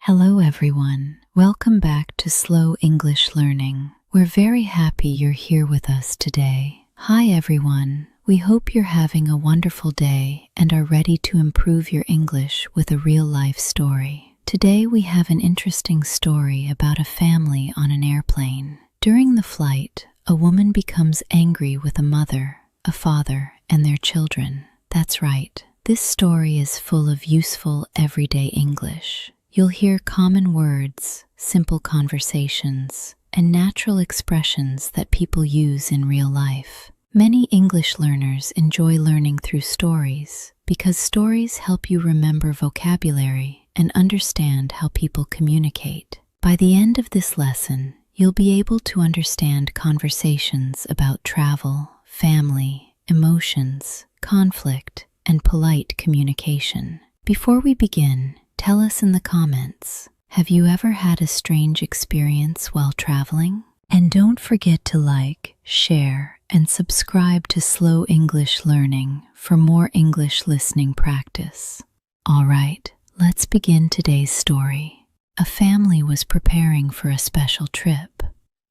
Hello everyone, welcome back to Slow English Learning. We're very happy you're here with us today. Hi everyone, we hope you're having a wonderful day and are ready to improve your English with a real-life story. Today we have an interesting story about a family on an airplane. During the flight, a woman becomes angry with a mother, a father, and their children. That's right, this story is full of useful everyday English. You'll hear common words, simple conversations, and natural expressions that people use in real life. Many English learners enjoy learning through stories because stories help you remember vocabulary and understand how people communicate. By the end of this lesson, you'll be able to understand conversations about travel, family, emotions, conflict, and polite communication. Before we begin, tell us in the comments, have you ever had a strange experience while traveling? And don't forget to like, share, and subscribe to Slow English Learning for more English listening practice. All right, let's begin today's story. A family was preparing for a special trip.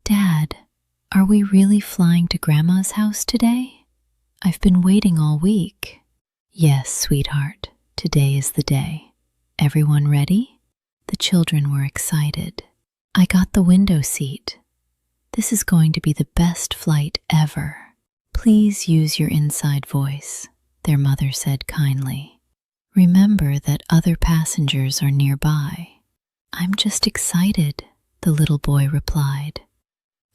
Dad, are we really flying to Grandma's house today? I've been waiting all week. Yes, sweetheart, today is the day. Everyone ready? The children were excited. I got the window seat. This is going to be the best flight ever. Please use your inside voice, their mother said kindly. Remember that other passengers are nearby. I'm just excited, the little boy replied.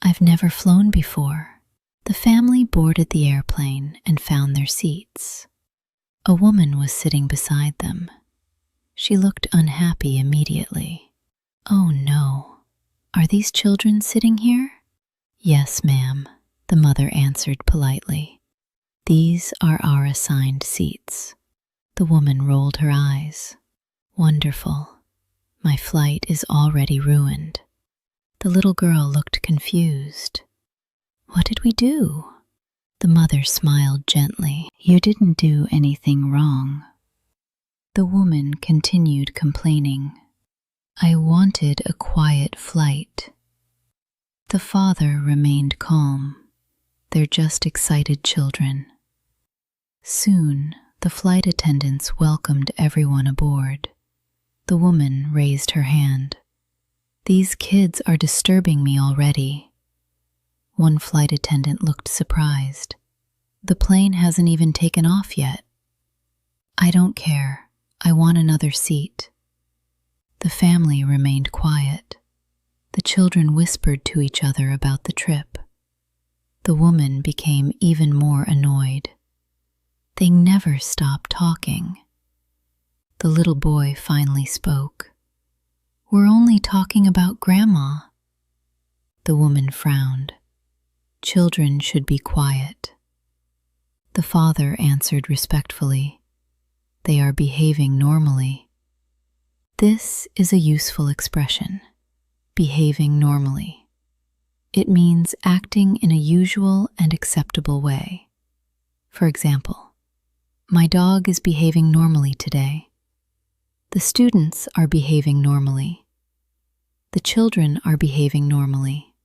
I've never flown before. The family boarded the airplane and found their seats. A woman was sitting beside them. She looked unhappy immediately. Oh no, are these children sitting here? Yes, ma'am, the mother answered politely. These are our assigned seats. The woman rolled her eyes. Wonderful. My flight is already ruined. The little girl looked confused. What did we do? The mother smiled gently. You didn't do anything wrong. The woman continued complaining. I wanted a quiet flight. The father remained calm. They're just excited children. Soon, the flight attendants welcomed everyone aboard. The woman raised her hand. These kids are disturbing me already. One flight attendant looked surprised. The plane hasn't even taken off yet. I don't care. I want another seat. The family remained quiet. The children whispered to each other about the trip. The woman became even more annoyed. They never stopped talking. The little boy finally spoke. We're only talking about Grandma. The woman frowned. Children should be quiet. The father answered respectfully. They are behaving normally. This is a useful expression, behaving normally. It means acting in a usual and acceptable way. For example, my dog is behaving normally today. The students are behaving normally. The children are behaving normally.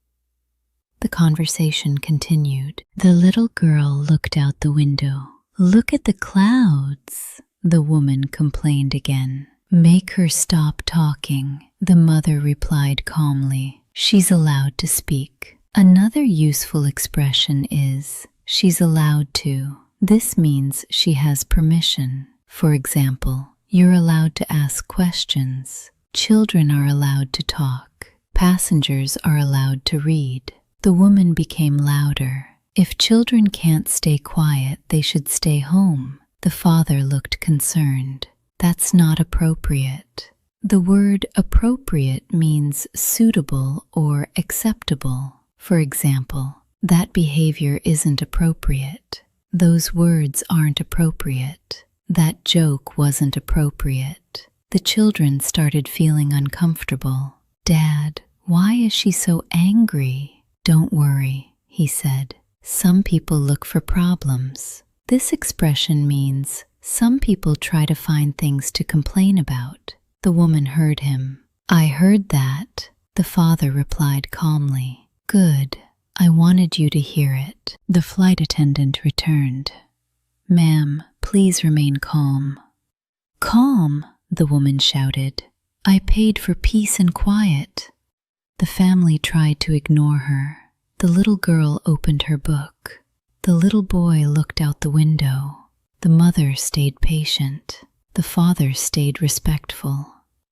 The conversation continued. The little girl looked out the window. Look at the clouds. The woman complained again. Make her stop talking, the mother replied calmly. She's allowed to speak. Another useful expression is, she's allowed to. This means she has permission. For example, you're allowed to ask questions. Children are allowed to talk. Passengers are allowed to read. The woman became louder. If children can't stay quiet, they should stay home. The father looked concerned. That's not appropriate. The word appropriate means suitable or acceptable. For example, that behavior isn't appropriate. Those words aren't appropriate. That joke wasn't appropriate. The children started feeling uncomfortable. Dad, why is she so angry? Don't worry, he said. Some people look for problems. This expression means some people try to find things to complain about. The woman heard him. I heard that, the father replied calmly. Good. I wanted you to hear it. The flight attendant returned. Ma'am, please remain calm. Calm, the woman shouted. I paid for peace and quiet. The family tried to ignore her. The little girl opened her book. The little boy looked out the window. The mother stayed patient. The father stayed respectful.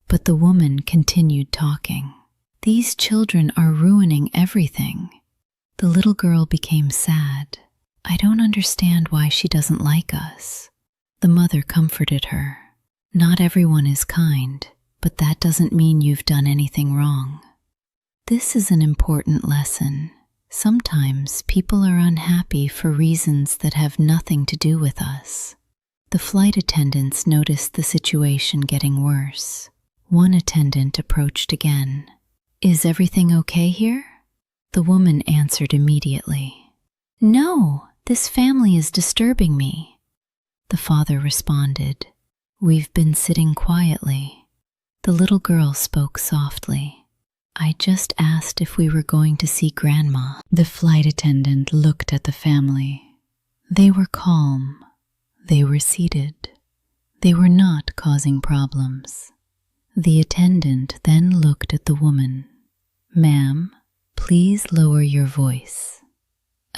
But the woman continued talking. These children are ruining everything. The little girl became sad. I don't understand why she doesn't like us. The mother comforted her. Not everyone is kind, but that doesn't mean you've done anything wrong. This is an important lesson. Sometimes people are unhappy for reasons that have nothing to do with us. The flight attendants noticed the situation getting worse. One attendant approached again. Is everything okay here? The woman answered immediately. No, this family is disturbing me. The father responded. We've been sitting quietly. The little girl spoke softly. I just asked if we were going to see Grandma. The flight attendant looked at the family. They were calm. They were seated. They were not causing problems. The attendant then looked at the woman. Ma'am, please lower your voice.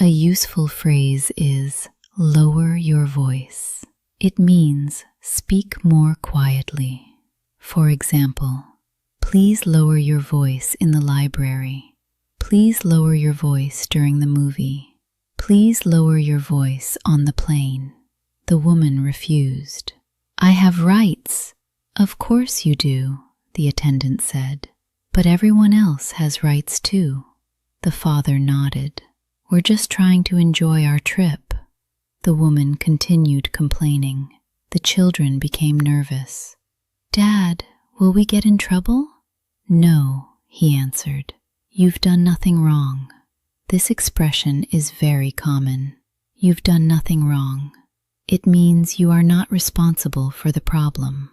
A useful phrase is lower your voice. It means speak more quietly. For example, please lower your voice in the library. Please lower your voice during the movie. Please lower your voice on the plane. The woman refused. I have rights. Of course you do, the attendant said. But everyone else has rights too. The father nodded. We're just trying to enjoy our trip. The woman continued complaining. The children became nervous. Dad, will we get in trouble? No, he answered. You've done nothing wrong. This expression is very common. You've done nothing wrong. It means you are not responsible for the problem.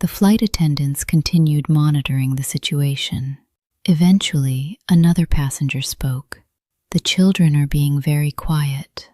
The flight attendants continued monitoring the situation. Eventually, another passenger spoke. The children are being very quiet.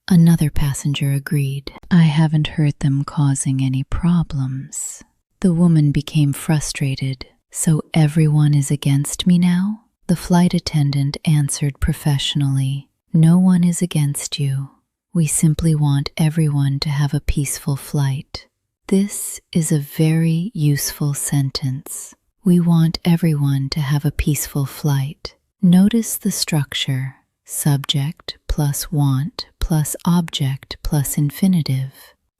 Another passenger agreed. I haven't heard them causing any problems. The woman became frustrated. So everyone is against me now? The flight attendant answered professionally. No one is against you. We simply want everyone to have a peaceful flight. This is a very useful sentence. We want everyone to have a peaceful flight. Notice the structure. Subject plus want plus object plus infinitive.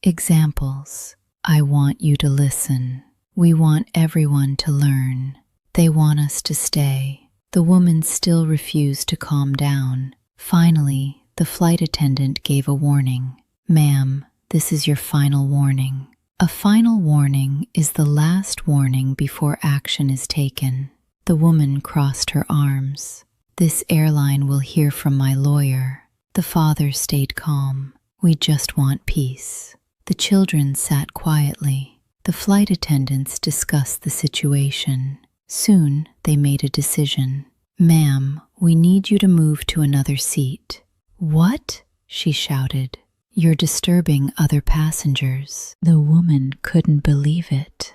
Examples. I want you to listen. We want everyone to learn. They want us to stay. The woman still refused to calm down. Finally, the flight attendant gave a warning. Ma'am, this is your final warning. A final warning is the last warning before action is taken. The woman crossed her arms. This airline will hear from my lawyer. The father stayed calm. We just want peace. The children sat quietly. The flight attendants discussed the situation. Soon, they made a decision. Ma'am, we need you to move to another seat. What? She shouted. You're disturbing other passengers. The woman couldn't believe it.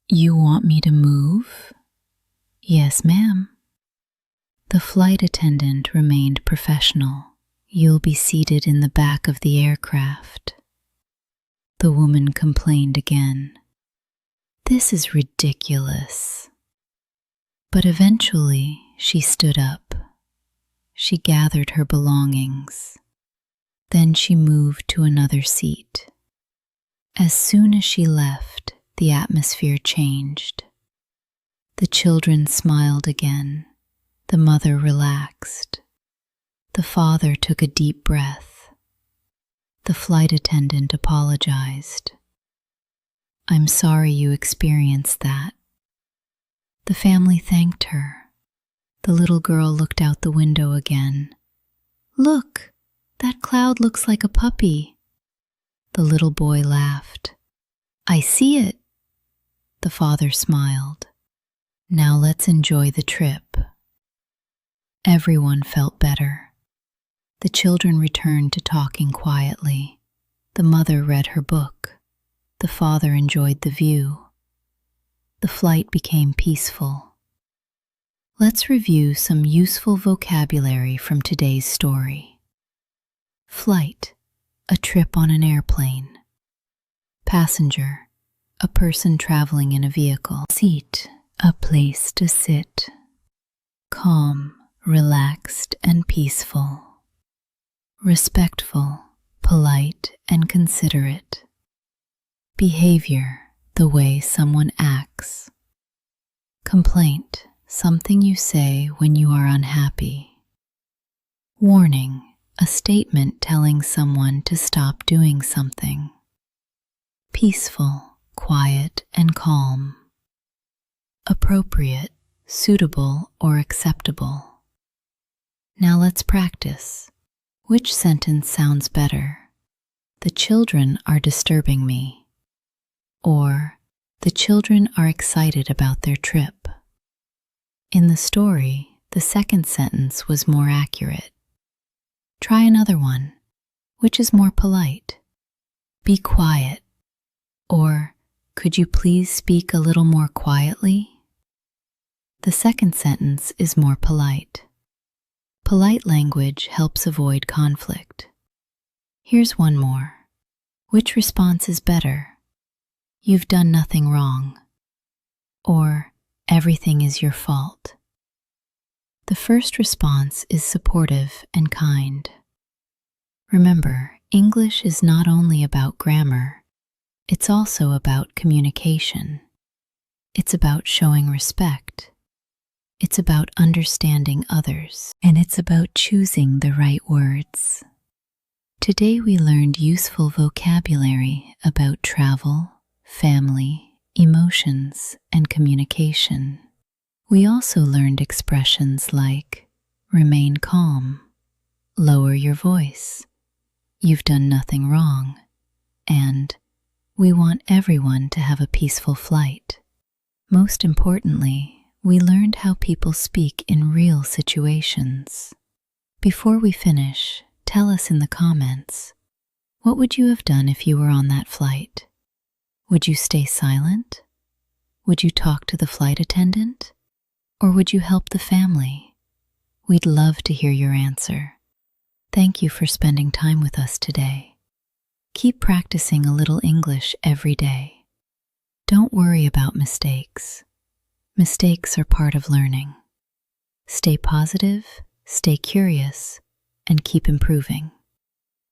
You want me to move? Yes, ma'am. The flight attendant remained professional. You'll be seated in the back of the aircraft. The woman complained again. This is ridiculous. But eventually, she stood up. She gathered her belongings. Then she moved to another seat. As soon as she left, the atmosphere changed. The children smiled again. The mother relaxed. The father took a deep breath. The flight attendant apologized. I'm sorry you experienced that. The family thanked her. The little girl looked out the window again. Look, that cloud looks like a puppy. The little boy laughed. I see it. The father smiled. Now let's enjoy the trip. Everyone felt better. The children returned to talking quietly. The mother read her book. The father enjoyed the view. The flight became peaceful. Let's review some useful vocabulary from today's story. Flight, a trip on an airplane. Passenger, a person traveling in a vehicle. Seat, a place to sit. Calm, relaxed, and peaceful. Respectful, polite, and considerate. Behavior, the way someone acts. Complaint, something you say when you are unhappy. Warning, a statement telling someone to stop doing something. Peaceful, quiet, and calm. Appropriate, suitable, or acceptable. Now let's practice. Which sentence sounds better? The children are disturbing me. Or, the children are excited about their trip. In the story, the second sentence was more accurate. Try another one. Which is more polite? Be quiet. Or, could you please speak a little more quietly? The second sentence is more polite. Polite language helps avoid conflict. Here's one more. Which response is better? You've done nothing wrong. Or, everything is your fault. The first response is supportive and kind. Remember, English is not only about grammar, it's also about communication. It's about showing respect. It's about understanding others. And it's about choosing the right words. Today we learned useful vocabulary about travel, family, emotions, and communication. We also learned expressions like remain calm, lower your voice, you've done nothing wrong, and we want everyone to have a peaceful flight. Most importantly, we learned how people speak in real situations. Before we finish, tell us in the comments, what would you have done if you were on that flight? Would you stay silent? Would you talk to the flight attendant? Or would you help the family? We'd love to hear your answer. Thank you for spending time with us today. Keep practicing a little English every day. Don't worry about mistakes. Mistakes are part of learning. Stay positive, stay curious, and keep improving.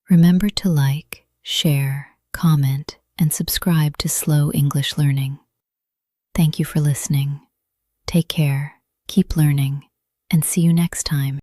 Remember to like, share, comment, and subscribe to Slow English Learning. Thank you for listening. Take care, keep learning, and see you next time.